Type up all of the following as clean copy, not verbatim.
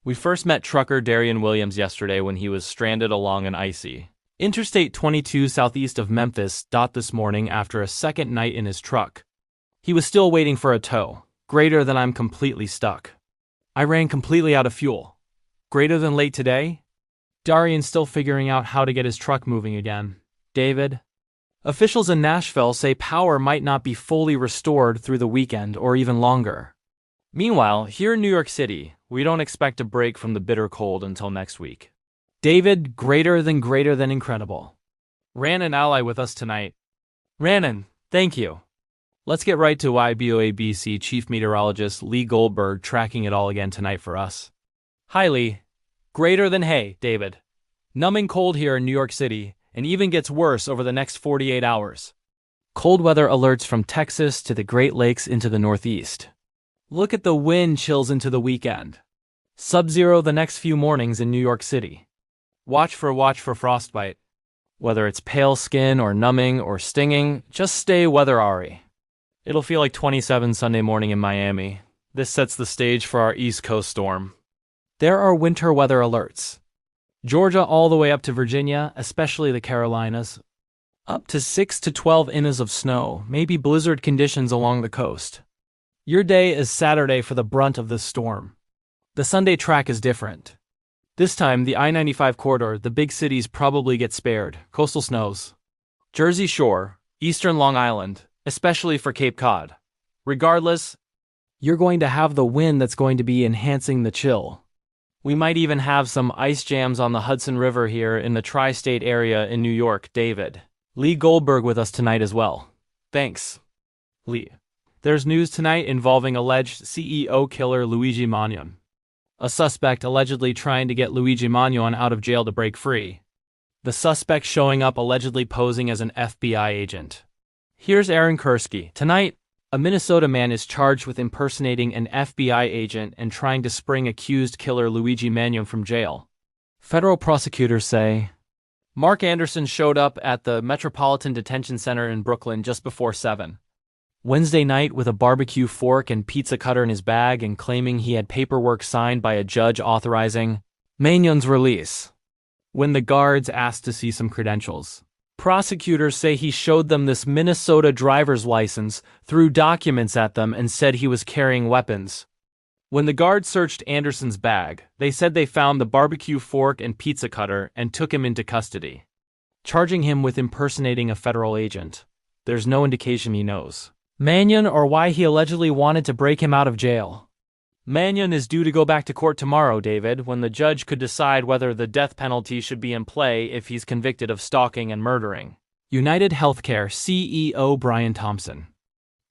We first met trucker Darian Williams yesterday when he was stranded along an icy Interstate 22 southeast of Memphis. This morning after a second night in his truck. He was still waiting for a tow. Greater than I'm completely stuck. I ran completely out of fuel. Greater than late today? Darian's still figuring out how to get his truck moving again. David? Officials in Nashville say power might not be fully restored through the weekend or even longer. Meanwhile, here in New York City, we don't expect a break from the bitter cold until next week. David, greater than incredible. Ran an ally with us tonight. Rannan, thank you. Let's get right to YBOABC Chief Meteorologist Lee Goldberg tracking it all again tonight for us. Hi Lee. Greater than hey, David. Numbing cold here in New York City, and even gets worse over the next 48 hours. Cold weather alerts from Texas to the Great Lakes into the Northeast. Look at the wind chills into the weekend. Sub-zero the next few mornings in New York City. Watch for frostbite. Whether it's pale skin or numbing or stinging, just stay weather-ary. It'll feel like 27 Sunday morning in Miami. This sets the stage for our East Coast storm. There are winter weather alerts. Georgia all the way up to Virginia, especially the Carolinas. Up to 6 to 12 inches of snow, maybe blizzard conditions along the coast. Your day is Saturday for the brunt of this storm. The Sunday track is different. This time, the I-95 corridor, the big cities probably get spared. Coastal snows. Jersey Shore, eastern Long Island, especially for Cape Cod. Regardless, you're going to have the wind that's going to be enhancing the chill. We might even have some ice jams on the Hudson River here in the tri-state area in New York. David. Lee Goldberg with us tonight as well. Thanks. Lee. There's news tonight involving alleged CEO killer Luigi Magnon. A suspect allegedly trying to get Luigi Magnon out of jail to break free. The suspect showing up allegedly posing as an FBI agent. Here's Aaron Kursky. Tonight, a Minnesota man is charged with impersonating an FBI agent and trying to spring accused killer Luigi Magnon from jail. Federal prosecutors say Mark Anderson showed up at the Metropolitan Detention Center in Brooklyn just before 7. Wednesday night with a barbecue fork and pizza cutter in his bag and claiming he had paperwork signed by a judge authorizing Magnon's release. When the guards asked to see some credentials, prosecutors say he showed them this Minnesota driver's license, threw documents at them, and said he was carrying weapons. When the guards searched Anderson's bag, they said they found the barbecue fork and pizza cutter and took him into custody, charging him with impersonating a federal agent. There's no indication he knows Magnon or why he allegedly wanted to break him out of jail. Magnon is due to go back to court tomorrow, David, when the judge could decide whether the death penalty should be in play if he's convicted of stalking and murdering. United Healthcare CEO Brian Thompson.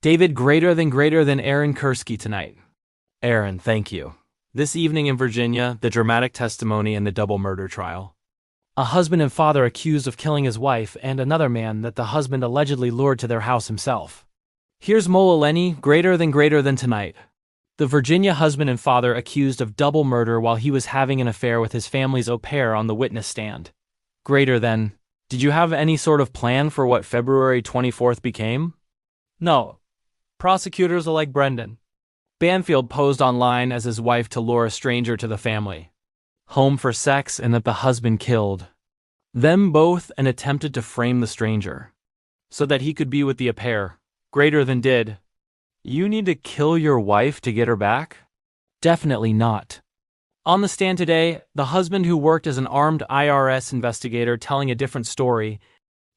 David, greater than Aaron Kursky tonight. Aaron, thank you. This evening in Virginia, the dramatic testimony in the double murder trial. A husband and father accused of killing his wife and another man that the husband allegedly lured to their house himself. Here's Mo Eleni, greater than tonight. The Virginia husband and father accused of double murder while he was having an affair with his family's au pair on the witness stand. Greater than. Did you have any sort of plan for what February 24th became? No. Prosecutors are like Brendan Banfield posed online as his wife to lure a stranger to the family home for sex and that the husband killed them both and attempted to frame the stranger so that he could be with the au pair. Greater than did. You need to kill your wife to get her back? Definitely not. On the stand today, the husband who worked as an armed IRS investigator telling a different story,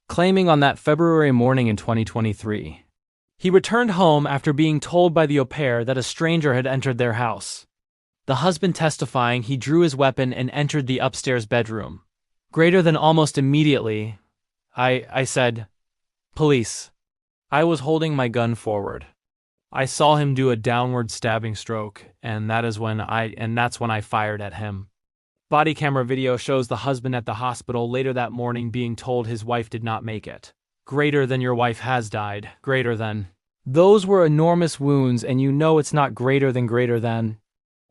claiming on that February morning in 2023. He returned home after being told by the au pair that a stranger had entered their house. The husband testifying he drew his weapon and entered the upstairs bedroom. Greater than almost immediately, I said, "Police." I was holding my gun forward. I saw him do a downward stabbing stroke, and that's when I fired at him. Body camera video shows the husband at the hospital later that morning being told his wife did not make it. Greater than your wife has died. Greater than. Those were enormous wounds, and you know it's not greater than.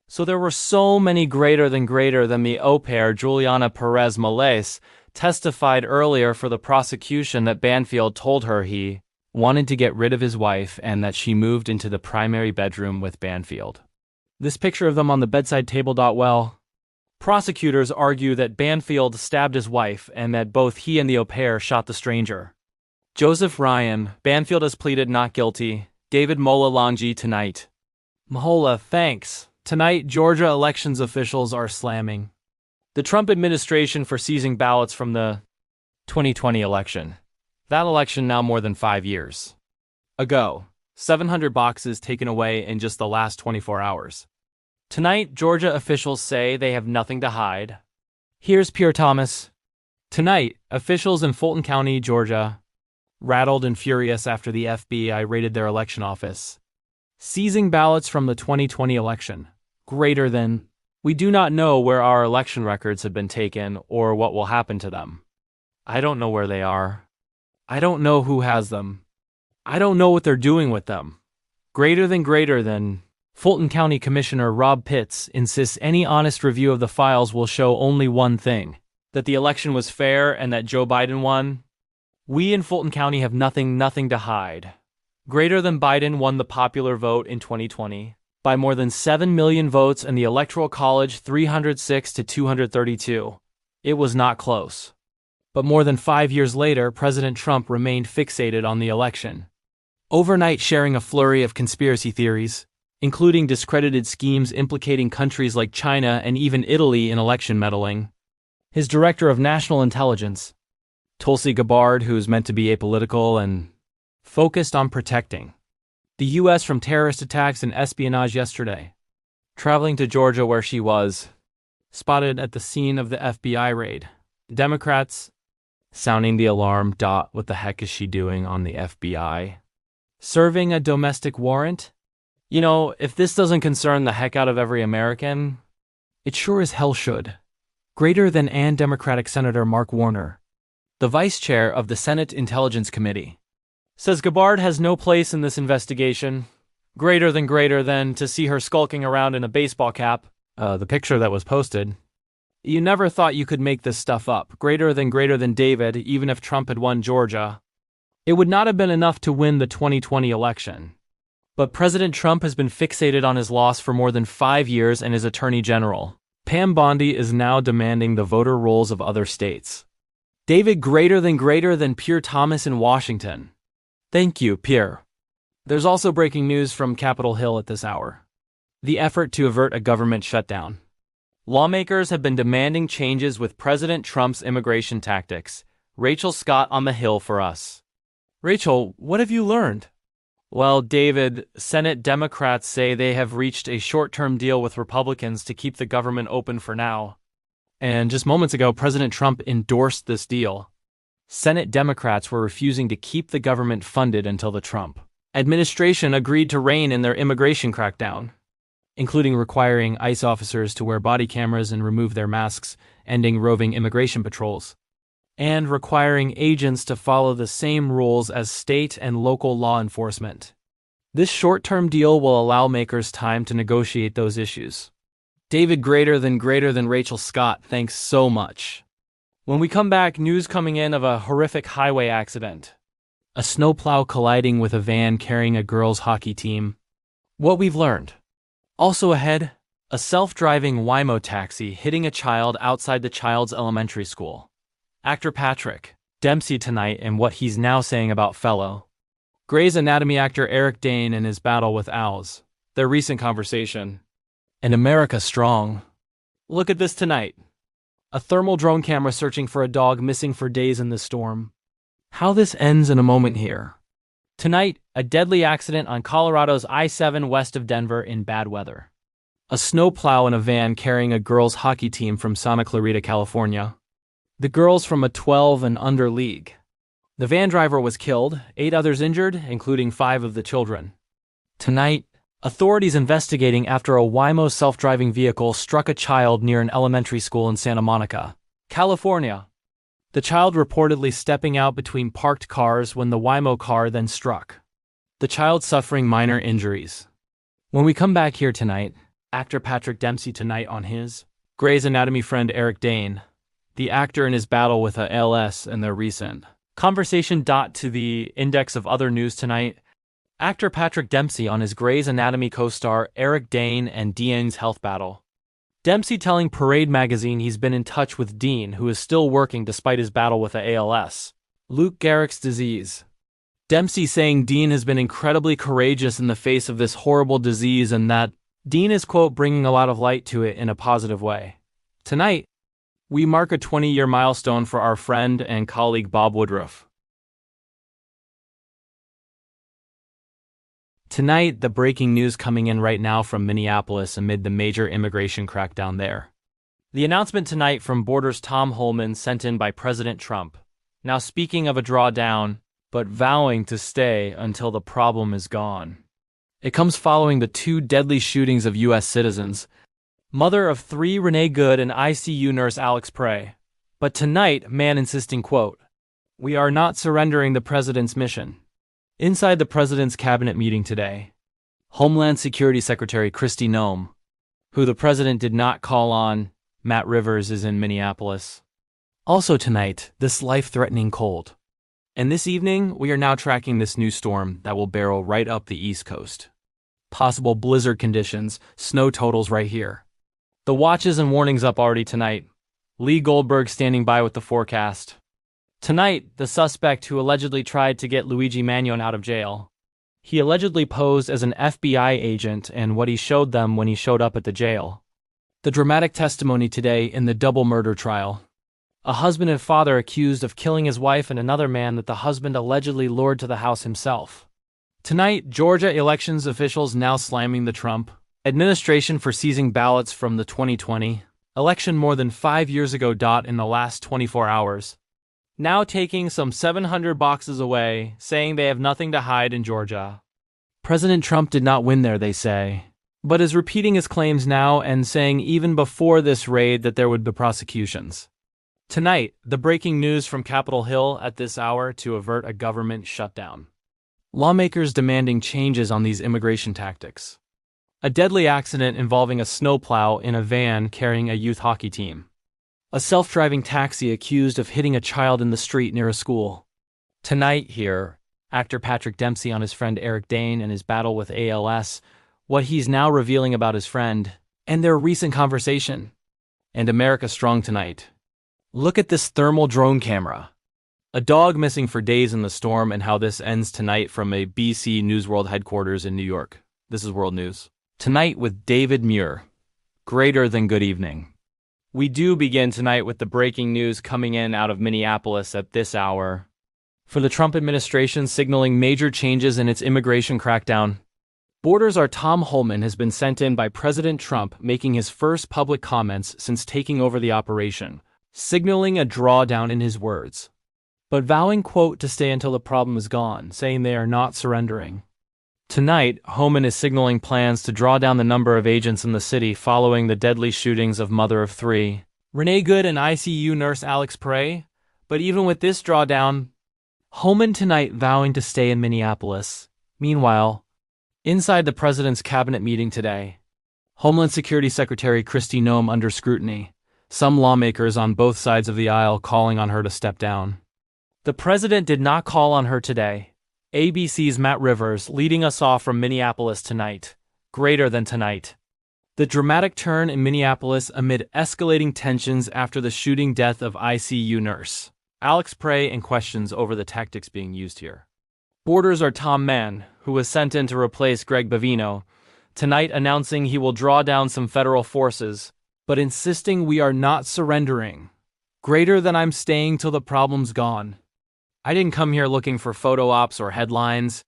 So there were so many greater than the au pair Juliana Perez Malace testified earlier for the prosecution that Banfield told her he wanted to get rid of his wife and that she moved into the primary bedroom with Banfield. This picture of them on the bedside table. Well, prosecutors argue that Banfield stabbed his wife and that both he and the au pair shot the stranger. Joseph Ryan, Banfield has pleaded not guilty. David Muir tonight. Mahola, thanks. Tonight, Georgia elections officials are slamming the Trump administration for seizing ballots from the 2020 election. That election now more than 5 years ago. 700 boxes taken away in just the last 24 hours. Tonight, Georgia officials say they have nothing to hide. Here's Pierre Thomas. Tonight, officials in Fulton County, Georgia, rattled and furious after the FBI raided their election office, seizing ballots from the 2020 election. Greater than, we do not know where our election records have been taken or what will happen to them. I don't know where they are. I don't know who has them. I don't know what they're doing with them. Greater than, Fulton County Commissioner Rob Pitts insists any honest review of the files will show only one thing, that the election was fair and that Joe Biden won. We in Fulton County have nothing to hide. Greater than, Biden won the popular vote in 2020 by more than 7 million votes and the Electoral College 306 to 232. It was not close. But more than 5 years later, President Trump remained fixated on the election, overnight sharing a flurry of conspiracy theories, including discredited schemes implicating countries like China and even Italy in election meddling. His director of national intelligence, Tulsi Gabbard, who is meant to be apolitical and focused on protecting the U.S. from terrorist attacks and espionage yesterday, traveling to Georgia where she was spotted at the scene of the FBI raid. Democrats sounding the alarm. What the heck is she doing on the FBI? Serving a domestic warrant? You know, if this doesn't concern the heck out of every American, it sure as hell should. Greater than, and Democratic Senator Mark Warner, the vice chair of the Senate Intelligence Committee, says Gabbard has no place in this investigation. Greater than to see her skulking around in a baseball cap. The picture that was posted. You never thought you could make this stuff up. Greater than David, even if Trump had won Georgia, it would not have been enough to win the 2020 election. But President Trump has been fixated on his loss for more than 5 years, and his attorney general, Pam Bondi, is now demanding the voter rolls of other states. David, greater than Pierre Thomas in Washington. Thank you, Pierre. There's also breaking news from Capitol Hill at this hour. The effort to avert a government shutdown. Lawmakers have been demanding changes with President Trump's immigration tactics. Rachel Scott on the Hill for us. Rachel, what have you learned? Well, David, Senate Democrats say they have reached a short-term deal with Republicans to keep the government open for now. And just moments ago, President Trump endorsed this deal. Senate Democrats were refusing to keep the government funded until the Trump administration agreed to rein in their immigration crackdown, including requiring ICE officers to wear body cameras and remove their masks, ending roving immigration patrols, and requiring agents to follow the same rules as state and local law enforcement. This short-term deal will allow makers time to negotiate those issues. David, greater than Rachel Scott, thanks so much. When we come back, news coming in of a horrific highway accident. A snowplow colliding with a van carrying a girls' hockey team. What we've learned. Also ahead, a self-driving Waymo taxi hitting a child outside the child's elementary school. Actor Patrick Dempsey tonight and what he's now saying about Fellow. Grey's Anatomy actor Eric Dane and his battle with owls. Their recent conversation. And America strong. Look at this tonight. A thermal drone camera searching for a dog missing for days in the storm. How this ends in a moment here. Tonight, a deadly accident on Colorado's I-7 west of Denver in bad weather. A snowplow in a van carrying a girls' hockey team from Santa Clarita, California. The girls from a 12 and under league. The van driver was killed, 8 others injured, including 5 of the children. Tonight, authorities investigating after a Waymo self-driving vehicle struck a child near an elementary school in Santa Monica, California. The child reportedly stepping out between parked cars when the Waymo car then struck. The child suffering minor injuries. When we come back here tonight, actor Patrick Dempsey tonight on his Grey's Anatomy friend Eric Dane, the actor in his battle with a ALS and their recent conversation. To the index of other news tonight. Actor Patrick Dempsey on his Grey's Anatomy co-star Eric Dane and Dean's health battle. Dempsey telling Parade magazine he's been in touch with Dean, who is still working despite his battle with the ALS, Lou Gehrig's disease. Dempsey saying Dean has been incredibly courageous in the face of this horrible disease and that Dean is, quote, bringing a lot of light to it in a positive way. Tonight, we mark a 20-year milestone for our friend and colleague Bob Woodruff. Tonight, the breaking news coming in right now from Minneapolis amid the major immigration crackdown there. The announcement tonight from Borders' Tom Homan sent in by President Trump, now speaking of a drawdown, but vowing to stay until the problem is gone. It comes following the 2 deadly shootings of U.S. citizens, mother of 3 Renee Good and ICU nurse Alex Prey. But tonight, man insisting, quote, "We are not surrendering the president's mission." Inside the president's cabinet meeting today, Homeland Security Secretary Kristi Noem, who the president did not call on, Matt Rivers, is in Minneapolis. Also tonight, this life-threatening cold. And this evening, we are now tracking this new storm that will barrel right up the East Coast. Possible blizzard conditions, snow totals right here. The watches and warnings up already tonight. Lee Goldberg standing by with the forecast. Tonight, the suspect who allegedly tried to get Luigi Magnon out of jail. He allegedly posed as an FBI agent and what he showed them when he showed up at the jail. The dramatic testimony today in the double murder trial. A husband and father accused of killing his wife and another man that the husband allegedly lured to the house himself. Tonight, Georgia elections officials now slamming the Trump administration for seizing ballots from the 2020 election more than 5 years ago. In the last 24 hours. Now taking some 700 boxes away, saying they have nothing to hide in Georgia. President Trump did not win there, they say, but is repeating his claims now and saying even before this raid that there would be prosecutions. Tonight, the breaking news from Capitol Hill at this hour to avert a government shutdown. Lawmakers demanding changes on these immigration tactics. A deadly accident involving a snowplow in a van carrying a youth hockey team. A self-driving taxi accused of hitting a child in the street near a school. Tonight here, actor Patrick Dempsey on his friend Eric Dane and his battle with ALS, what he's now revealing about his friend, and their recent conversation. And America strong tonight. Look at this thermal drone camera. A dog missing for days in the storm and how this ends tonight from a BC News World headquarters in New York. This is World News. Tonight with David Muir. Greater than good evening. We do begin tonight with the breaking news coming in out of Minneapolis at this hour. For the Trump administration signaling major changes in its immigration crackdown. Borders' Tom Homan has been sent in by President Trump, making his first public comments since taking over the operation, signaling a drawdown in his words, but vowing, quote, to stay until the problem is gone, saying they are not surrendering. Tonight, Homan is signaling plans to draw down the number of agents in the city following the deadly shootings of mother of 3, Renee Good and ICU nurse Alex Prey. But even with this drawdown, Homan tonight vowing to stay in Minneapolis. Meanwhile, inside the president's cabinet meeting today, Homeland Security Secretary Kristi Noem under scrutiny, some lawmakers on both sides of the aisle calling on her to step down. The president did not call on her today. ABC's Matt Rivers leading us off from Minneapolis tonight. Greater than tonight. The dramatic turn in Minneapolis amid escalating tensions after the shooting death of ICU nurse Alex Prey and questions over the tactics being used here. Borders' Tom Mann, who was sent in to replace Greg Bavino, tonight announcing he will draw down some federal forces, but insisting we are not surrendering. Greater than I'm staying till the problem's gone. I didn't come here looking for photo ops or headlines.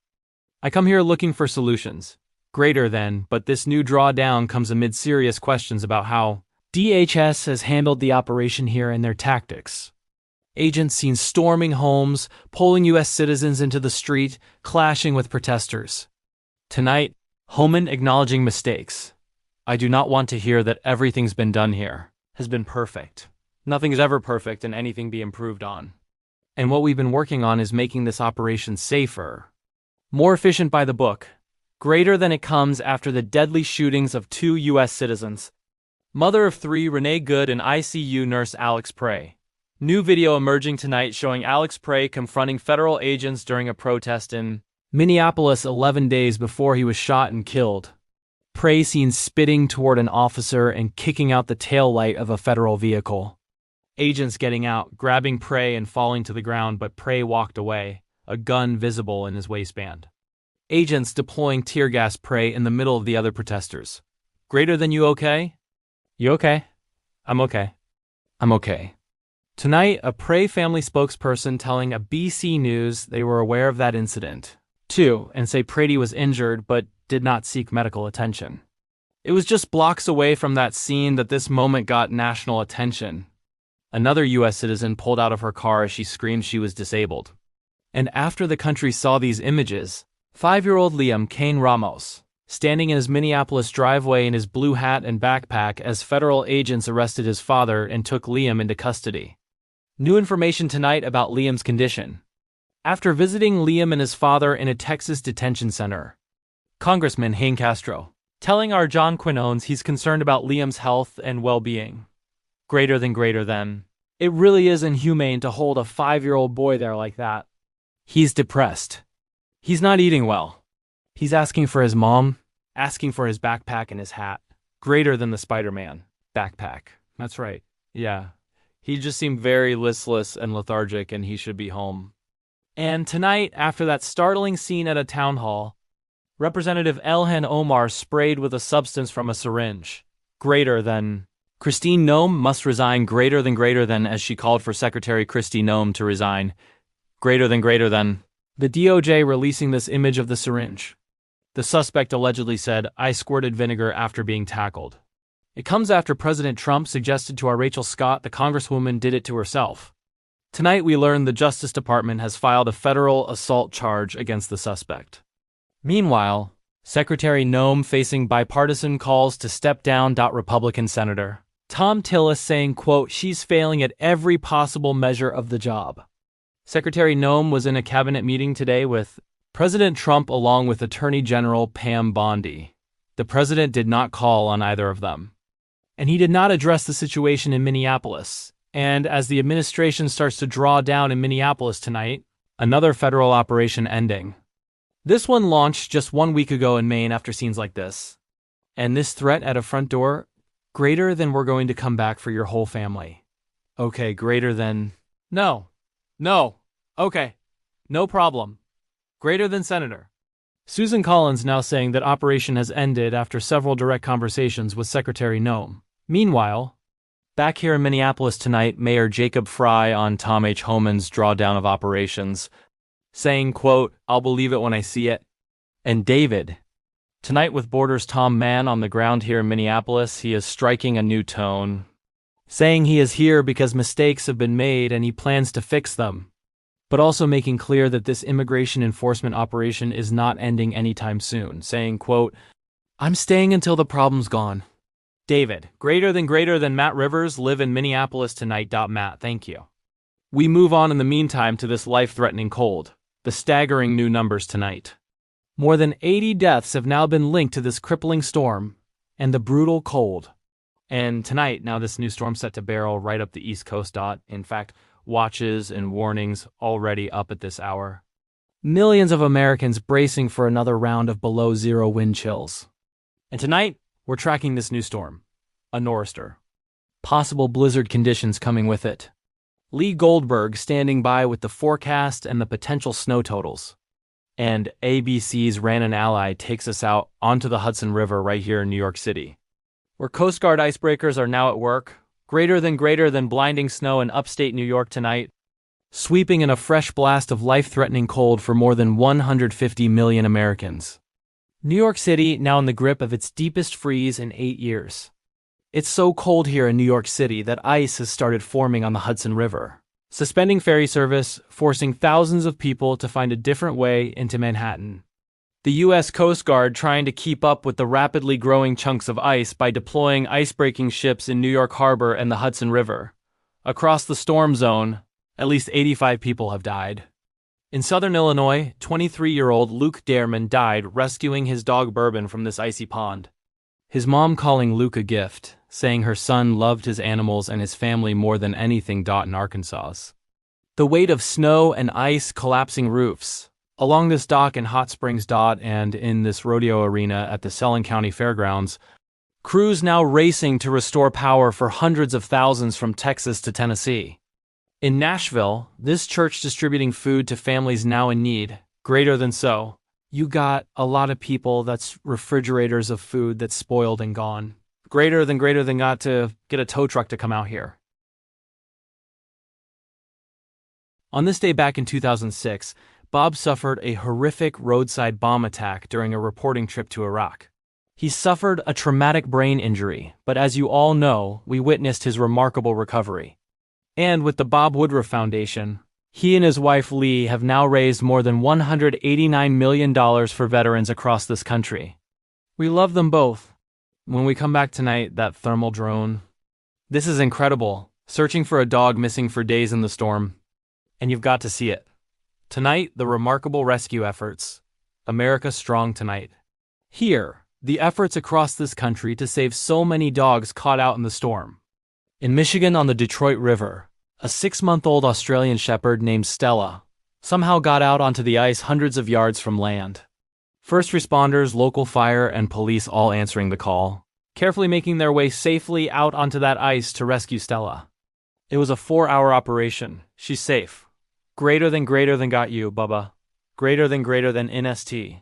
I come here looking for solutions. Greater than, but this new drawdown comes amid serious questions about how DHS has handled the operation here and their tactics. Agents seen storming homes, pulling U.S. citizens into the street, clashing with protesters. Tonight, Homan acknowledging mistakes. I do not want to hear that everything's been done here, has been perfect. Nothing is ever perfect and anything be improved on. And what we've been working on is making this operation safer, more efficient by the book, greater than it comes after the deadly shootings of 2 U.S. citizens. Mother of 3 Renee Good and ICU nurse Alex Prey. New video emerging tonight showing Alex Prey confronting federal agents during a protest in Minneapolis 11 days before he was shot and killed. Prey seen spitting toward an officer and kicking out the taillight of a federal vehicle. Agents getting out, grabbing Prey and falling to the ground, but Prey walked away, a gun visible in his waistband. Agents deploying tear gas Prey in the middle of the other protesters. Greater than you okay? You okay? I'm okay. I'm okay. Tonight, a Prey family spokesperson telling a BC News they were aware of that incident, too, and say Prady was injured but did not seek medical attention. It was just blocks away from that scene that this moment got national attention. Another U.S. citizen pulled out of her car as she screamed she was disabled. And after the country saw these images, 5-year-old Liam Kane Ramos, standing in his Minneapolis driveway in his blue hat and backpack as federal agents arrested his father and took Liam into custody. New information tonight about Liam's condition. After visiting Liam and his father in a Texas detention center, Congressman Hayne Castro telling our John Quinones he's concerned about Liam's health and well-being. Greater than. It really is inhumane to hold a 5-year-old boy there like that. He's depressed. He's not eating well. He's asking for his mom, asking for his backpack and his hat. Greater than the Spider-Man backpack. That's right. Yeah. He just seemed very listless and lethargic, and he should be home. And tonight, after that startling scene at a town hall, Representative Elhan Omar sprayed with a substance from a syringe. Greater than. Christine Noem must resign. Greater than, as she called for Secretary Kristi Noem to resign. Greater than. The DOJ releasing this image of the syringe. The suspect allegedly said, "I squirted vinegar after being tackled." It comes after President Trump suggested to our Rachel Scott the Congresswoman did it to herself. Tonight we learned the Justice Department has filed a federal assault charge against the suspect. Meanwhile, Secretary Noem facing bipartisan calls to step down. Republican Senator Tom Tillis saying, quote, "She's failing at every possible measure of the job." Secretary Noem was in a cabinet meeting today with President Trump along with Attorney General Pam Bondi. The president did not call on either of them. And he did not address the situation in Minneapolis. And as the administration starts to draw down in Minneapolis tonight, another federal operation ending. This one launched just 1 week ago in Maine after scenes like this. And this threat at a front door, greater than we're going to come back for your whole family. Okay, greater than. No. Okay. No problem. Greater than Senator. Susan Collins now saying that operation has ended after several direct conversations with Secretary Noem. Meanwhile, back here in Minneapolis tonight, Mayor Jacob Fry on Tom H. Homan's drawdown of operations, saying, quote, "I'll believe it when I see it." And David, tonight with Borders Tom Mann on the ground here in Minneapolis, he is striking a new tone, saying he is here because mistakes have been made and he plans to fix them, but also making clear that this immigration enforcement operation is not ending anytime soon, saying, quote, "I'm staying until the problem's gone." David, greater than Matt Rivers, live in Minneapolis tonight. Matt, thank you. We move on in the meantime to this life-threatening cold. The staggering new numbers tonight. More than 80 deaths have now been linked to this crippling storm and the brutal cold. And tonight, now this new storm set to barrel right up the East Coast. In fact, watches and warnings already up at this hour. Millions of Americans bracing for another round of below-zero wind chills. And tonight, we're tracking this new storm, a nor'easter. Possible blizzard conditions coming with it. Lee Goldberg standing by with the forecast and the potential snow totals. And ABC's Ran Ally takes us out onto the Hudson River right here in New York City, where Coast Guard icebreakers are now at work. Greater than blinding snow in upstate New York tonight, sweeping in a fresh blast of life-threatening cold for more than 150 million Americans. New York City now in the grip of its deepest freeze in 8 years. It's so cold here in New York City that ice has started forming on the Hudson River, suspending ferry service, forcing thousands of people to find a different way into Manhattan. The U.S. Coast Guard trying to keep up with the rapidly growing chunks of ice by deploying ice-breaking ships in New York Harbor and the Hudson River. Across the storm zone, at least 85 people have died. In southern Illinois, 23-year-old Luke Dearman died rescuing his dog Bourbon from this icy pond. His mom calling Luke a gift, saying her son loved his animals and his family more than anything. In Arkansas. The weight of snow and ice collapsing roofs, Along this dock in Hot Springs Dot and in this rodeo arena at the Selling County Fairgrounds, crews now racing to restore power for hundreds of thousands from Texas to Tennessee. In Nashville, this church distributing food to families now in need, greater than so. You got a lot of people that's refrigerators of food that's spoiled and gone. Greater than got to get a tow truck to come out here. On this day back in 2006, Bob suffered a horrific roadside bomb attack during a reporting trip to Iraq. He suffered a traumatic brain injury, but as you all know, we witnessed his remarkable recovery. And with the Bob Woodruff Foundation, he and his wife Lee have now raised more than $189 million for veterans across this country. We love them both. When we come back tonight, that thermal drone. This is incredible, searching for a dog missing for days in the storm. And you've got to see it. Tonight, the remarkable rescue efforts. America strong tonight. Here, the efforts across this country to save so many dogs caught out in the storm. In Michigan on the Detroit River, a 6-month-old Australian shepherd named Stella somehow got out onto the ice hundreds of yards from land. First responders, local fire, and police all answering the call, carefully making their way safely out onto that ice to rescue Stella. It was a 4-hour operation. She's safe. Greater than got you, Bubba. Greater than NST.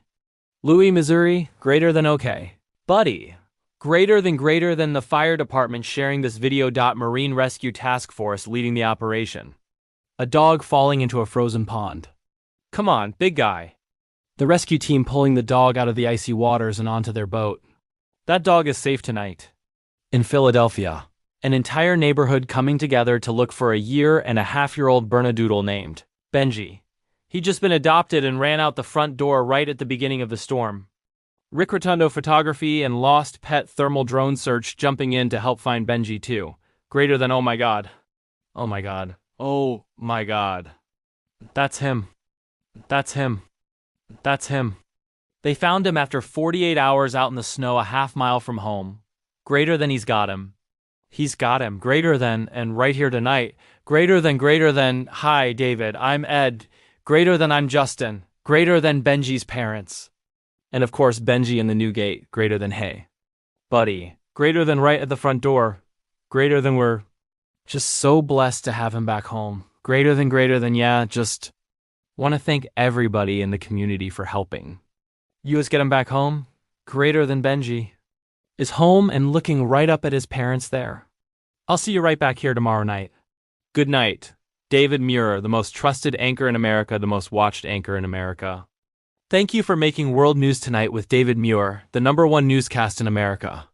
Louis, Missouri, greater than okay. Buddy, greater than the fire department sharing this video. Marine Rescue Task Force leading the operation. A dog falling into a frozen pond. Come on, big guy. The rescue team pulling the dog out of the icy waters and onto their boat. That dog is safe tonight. In Philadelphia, an entire neighborhood coming together to look for a 1.5-year-old Bernedoodle named Benji. He'd just been adopted and ran out the front door right at the beginning of the storm. Rick Rotundo Photography and Lost Pet Thermal Drone Search jumping in to help find Benji too. Greater than oh my god. Oh my god. Oh my god. That's him. That's him. That's him. They found him after 48 hours out in the snow a half-mile from home. Greater than he's got him. He's got him. Greater than, and right here tonight. Greater than, hi David, I'm Ed. Greater than I'm Justin. Greater than Benji's parents. And of course Benji in the new gate. Greater than hey. Buddy. Greater than right at the front door. Greater than we're just so blessed to have him back home. Greater than yeah, just want to thank everybody in the community for helping. You just get him back home. Greater than Benji is home and looking right up at his parents there. I'll see you right back here tomorrow night. Good night. David Muir, the most trusted anchor in America, the most watched anchor in America. Thank you for making World News Tonight with David Muir, the #1 newscast in America.